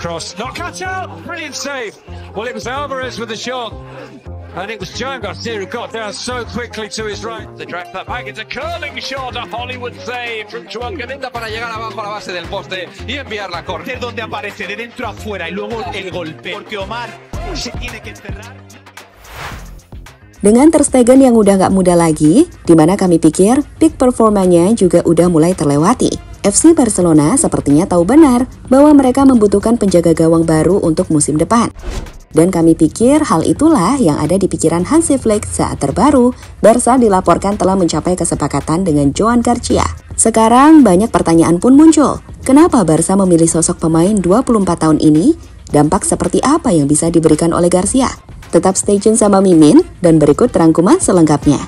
cross, not cut out, brilliant save. Well, it was Alvarez with the shot. And it was Joan Garcia who got down so quickly to his right. They dragged that back, it's a curling shot, a Hollywood save from Joan Garcia para llegar abajo a la base del poste y enviar la corner. Donde aparece de dentro a fuera y luego el golpe. Porque Omar se tiene que encerrar. Dengan Ter Stegen yang udah gak muda lagi, dimana kami pikir peak performanya juga udah mulai terlewati. FC Barcelona sepertinya tahu benar bahwa mereka membutuhkan penjaga gawang baru untuk musim depan. Dan kami pikir hal itulah yang ada di pikiran Hansi Flick saat terbaru Barca dilaporkan telah mencapai kesepakatan dengan Joan Garcia. Sekarang banyak pertanyaan pun muncul. Kenapa Barca memilih sosok pemain 24 tahun ini? Dampak seperti apa yang bisa diberikan oleh Garcia? Tetap stay tune sama Mimin dan berikut rangkuman selengkapnya.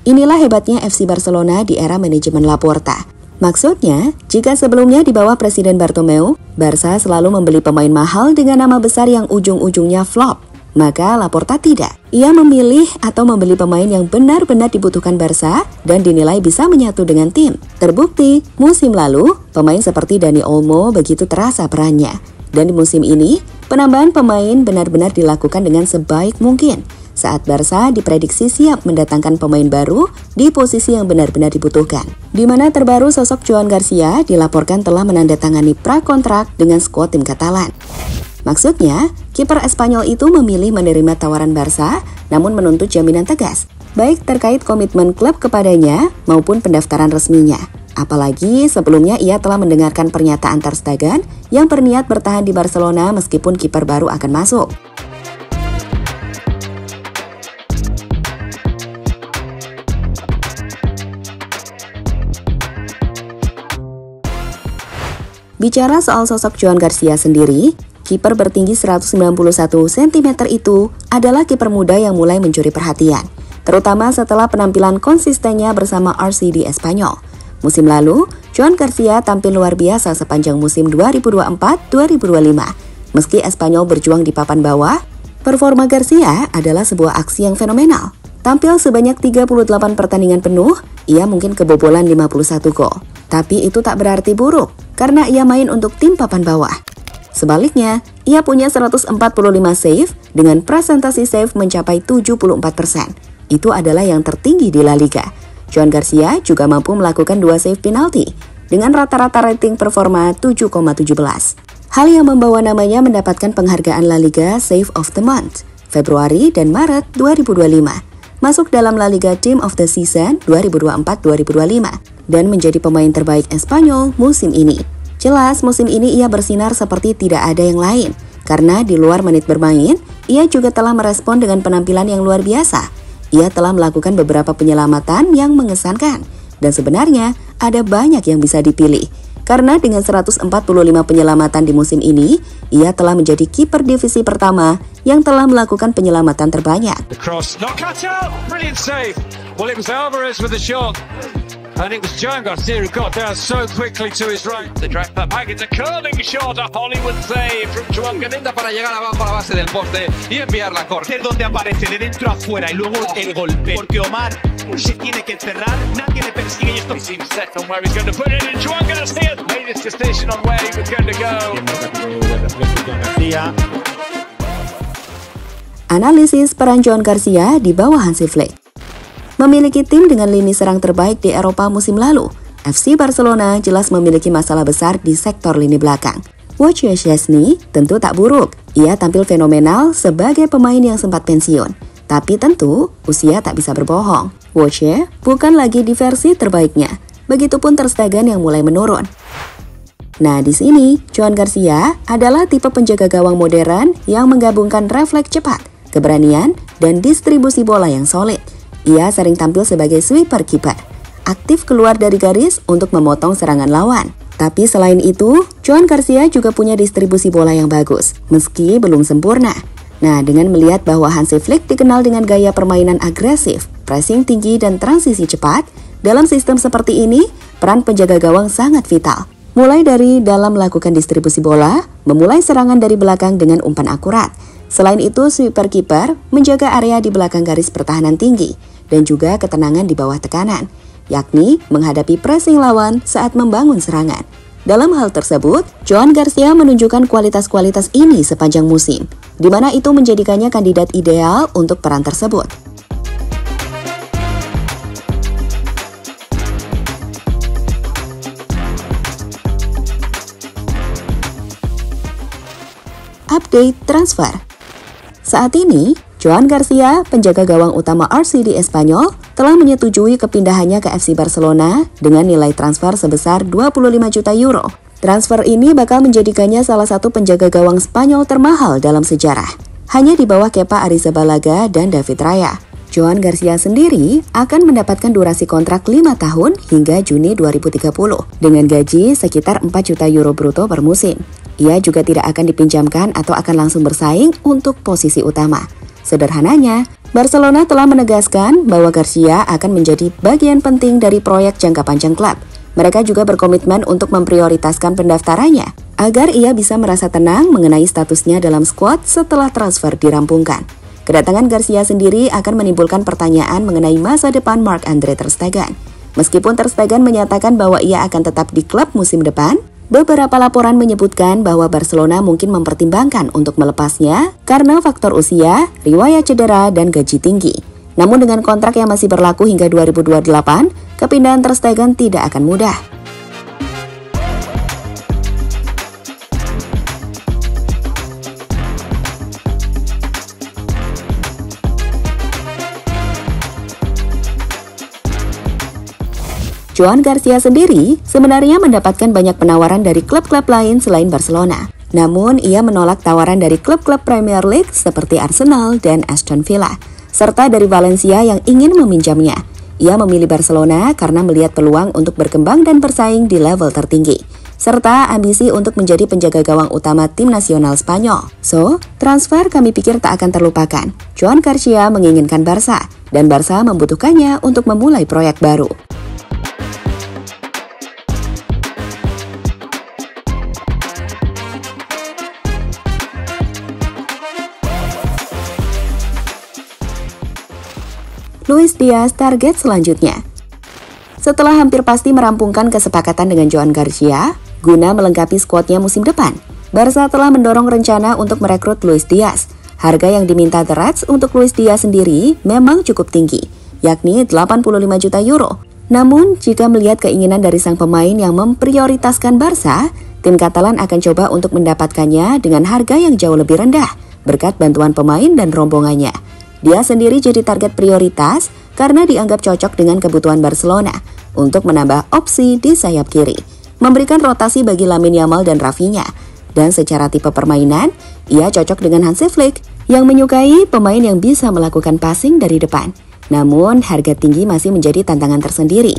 Inilah hebatnya FC Barcelona di era manajemen Laporta. Maksudnya, jika sebelumnya di bawah Presiden Bartomeu, Barca selalu membeli pemain mahal dengan nama besar yang ujung-ujungnya flop, maka Laporta tidak. Ia memilih atau membeli pemain yang benar-benar dibutuhkan Barca dan dinilai bisa menyatu dengan tim. Terbukti, musim lalu, pemain seperti Dani Olmo begitu terasa perannya. Dan di musim ini, penambahan pemain benar-benar dilakukan dengan sebaik mungkin. Saat Barca diprediksi siap mendatangkan pemain baru di posisi yang benar-benar dibutuhkan. Di mana terbaru sosok Joan Garcia dilaporkan telah menandatangani prakontrak dengan skuad tim Katalan. Maksudnya, kiper Espanyol itu memilih menerima tawaran Barca namun menuntut jaminan tegas, baik terkait komitmen klub kepadanya maupun pendaftaran resminya. Apalagi sebelumnya ia telah mendengarkan pernyataan Ter Stegen yang berniat bertahan di Barcelona meskipun kiper baru akan masuk. Bicara soal sosok Joan Garcia sendiri, kiper bertinggi 191 cm itu adalah kiper muda yang mulai mencuri perhatian, terutama setelah penampilan konsistennya bersama RCD Espanyol. Musim lalu, Joan Garcia tampil luar biasa sepanjang musim 2024-2025. Meski Espanyol berjuang di papan bawah, performa Garcia adalah sebuah aksi yang fenomenal. Tampil sebanyak 38 pertandingan penuh, ia mungkin kebobolan 51 gol. Tapi itu tak berarti buruk, karena ia main untuk tim papan bawah. Sebaliknya, ia punya 145 save dengan presentasi save mencapai 74%. Itu adalah yang tertinggi di La Liga. Joan Garcia juga mampu melakukan 2 save penalti dengan rata-rata rating performa 7,17. Hal yang membawa namanya mendapatkan penghargaan La Liga Save of the Month, Februari dan Maret 2025. Masuk dalam La Liga Team of the Season 2024-2025 dan menjadi pemain terbaik Espanyol musim ini. Jelas musim ini ia bersinar seperti tidak ada yang lain, karena di luar menit bermain, ia juga telah merespon dengan penampilan yang luar biasa. Ia telah melakukan beberapa penyelamatan yang mengesankan, dan sebenarnya ada banyak yang bisa dipilih. Karena dengan 145 penyelamatan di musim ini, ia telah menjadi kiper divisi pertama yang telah melakukan penyelamatan terbanyak. The cross, not cut out, brilliant save. Well, it was Alvarez with the shot. And it was Joan Garcia who got down so quickly to his right. They dragged that back, it's a curling shot, a Hollywood save from Joan Garcia para llegar abajo a la base del poste y enviar la corner. Donde aparece de dentro a fuera y luego el golpe. Porque Omar se tiene que encerrar, nadie le persigue y esto. He seems set on where he's going to put it, and Joan Garcia made his decision on where he was going to go. Analisis peran Joan Garcia di bawah Hansi Flick. Memiliki tim dengan lini serang terbaik di Eropa musim lalu, FC Barcelona jelas memiliki masalah besar di sektor lini belakang. Wojciech Szczesny tentu tak buruk, ia tampil fenomenal sebagai pemain yang sempat pensiun. Tapi tentu, usia tak bisa berbohong. Wojciech bukan lagi di versi terbaiknya, begitupun Ter Stegen yang mulai menurun. Nah di sini, Joan Garcia adalah tipe penjaga gawang modern yang menggabungkan refleks cepat, keberanian, dan distribusi bola yang solid. Ia sering tampil sebagai sweeper kiper, aktif keluar dari garis untuk memotong serangan lawan. Tapi selain itu, Joan Garcia juga punya distribusi bola yang bagus, meski belum sempurna. Nah, dengan melihat bahwa Hansi Flick dikenal dengan gaya permainan agresif, pressing tinggi dan transisi cepat, Dalam sistem seperti ini, peran penjaga gawang sangat vital. Mulai dari dalam melakukan distribusi bola, memulai serangan dari belakang dengan umpan akurat. Selain itu, sweeper kiper menjaga area di belakang garis pertahanan tinggi dan juga ketenangan di bawah tekanan, yakni menghadapi pressing lawan saat membangun serangan. Dalam hal tersebut, Joan Garcia menunjukkan kualitas-kualitas ini sepanjang musim, di mana itu menjadikannya kandidat ideal untuk peran tersebut. Update transfer. Saat ini, Joan Garcia, penjaga gawang utama RCD Espanyol, telah menyetujui kepindahannya ke FC Barcelona dengan nilai transfer sebesar 25 juta euro. Transfer ini bakal menjadikannya salah satu penjaga gawang Spanyol termahal dalam sejarah, hanya di bawah Kepa Arrizabalaga dan David Raya. Joan Garcia sendiri akan mendapatkan durasi kontrak 5 tahun hingga Juni 2030 dengan gaji sekitar 4 juta euro bruto per musim. Ia juga tidak akan dipinjamkan atau akan langsung bersaing untuk posisi utama. Sederhananya, Barcelona telah menegaskan bahwa Garcia akan menjadi bagian penting dari proyek jangka panjang klub. Mereka juga berkomitmen untuk memprioritaskan pendaftarannya agar ia bisa merasa tenang mengenai statusnya dalam skuad setelah transfer dirampungkan. Kedatangan Garcia sendiri akan menimbulkan pertanyaan mengenai masa depan Marc-Andre ter Stegen. Meskipun ter Stegen menyatakan bahwa ia akan tetap di klub musim depan, beberapa laporan menyebutkan bahwa Barcelona mungkin mempertimbangkan untuk melepasnya karena faktor usia, riwayat cedera, dan gaji tinggi. Namun dengan kontrak yang masih berlaku hingga 2028, kepindahan ter Stegen tidak akan mudah. Joan Garcia sendiri sebenarnya mendapatkan banyak penawaran dari klub-klub lain selain Barcelona. Namun, ia menolak tawaran dari klub-klub Premier League seperti Arsenal dan Aston Villa, serta dari Valencia yang ingin meminjamnya. Ia memilih Barcelona karena melihat peluang untuk berkembang dan bersaing di level tertinggi, serta ambisi untuk menjadi penjaga gawang utama tim nasional Spanyol. So, transfer kami pikir tak akan terlupakan. Joan Garcia menginginkan Barca, dan Barca membutuhkannya untuk memulai proyek baru. Luis Diaz target selanjutnya. Setelah hampir pasti merampungkan kesepakatan dengan Joan Garcia, guna melengkapi skuadnya musim depan, Barca telah mendorong rencana untuk merekrut Luis Diaz. Harga yang diminta The Reds untuk Luis Diaz sendiri memang cukup tinggi, yakni 85 juta euro. Namun, jika melihat keinginan dari sang pemain yang memprioritaskan Barca, tim Katalan akan coba untuk mendapatkannya dengan harga yang jauh lebih rendah, berkat bantuan pemain dan rombongannya. Dia sendiri jadi target prioritas karena dianggap cocok dengan kebutuhan Barcelona untuk menambah opsi di sayap kiri, memberikan rotasi bagi Lamine Yamal dan Rafinha. Dan secara tipe permainan, ia cocok dengan Hansi Flick yang menyukai pemain yang bisa melakukan passing dari depan. Namun, harga tinggi masih menjadi tantangan tersendiri.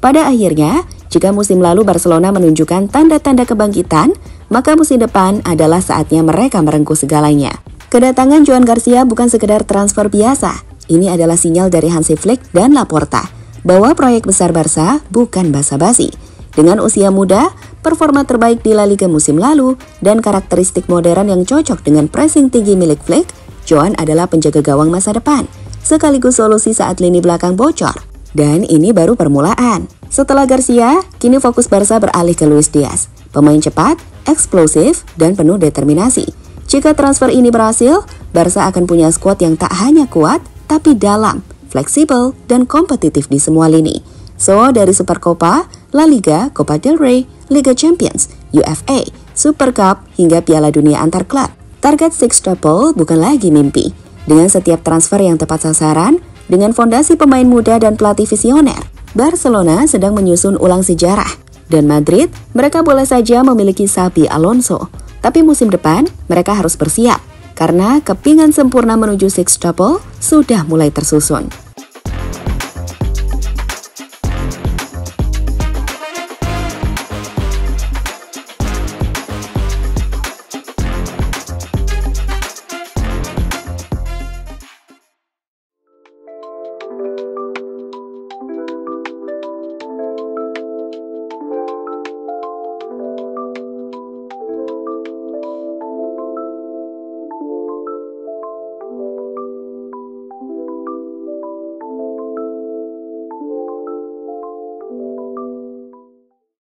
Pada akhirnya, jika musim lalu Barcelona menunjukkan tanda-tanda kebangkitan, maka musim depan adalah saatnya mereka merengkuh segalanya. Kedatangan Joan Garcia bukan sekedar transfer biasa. Ini adalah sinyal dari Hansi Flick dan Laporta bahwa proyek besar Barca bukan basa-basi. Dengan usia muda, performa terbaik di La Liga musim lalu, dan karakteristik modern yang cocok dengan pressing tinggi milik Flick, Joan adalah penjaga gawang masa depan, sekaligus solusi saat lini belakang bocor. Dan ini baru permulaan. Setelah Garcia, kini fokus Barca beralih ke Luis Diaz, pemain cepat, eksplosif, dan penuh determinasi. Jika transfer ini berhasil, Barca akan punya skuad yang tak hanya kuat, tapi dalam, fleksibel, dan kompetitif di semua lini. So, dari Supercopa, La Liga, Copa del Rey, Liga Champions, UEFA, Super Cup, hingga Piala Dunia antar klub. Target six-tuple bukan lagi mimpi. Dengan setiap transfer yang tepat sasaran, dengan fondasi pemain muda dan pelatih visioner, Barcelona sedang menyusun ulang sejarah. Dan Madrid, mereka boleh saja memiliki Xabi Alonso. Tapi musim depan, mereka harus bersiap, karena kepingan sempurna menuju six-tuple sudah mulai tersusun.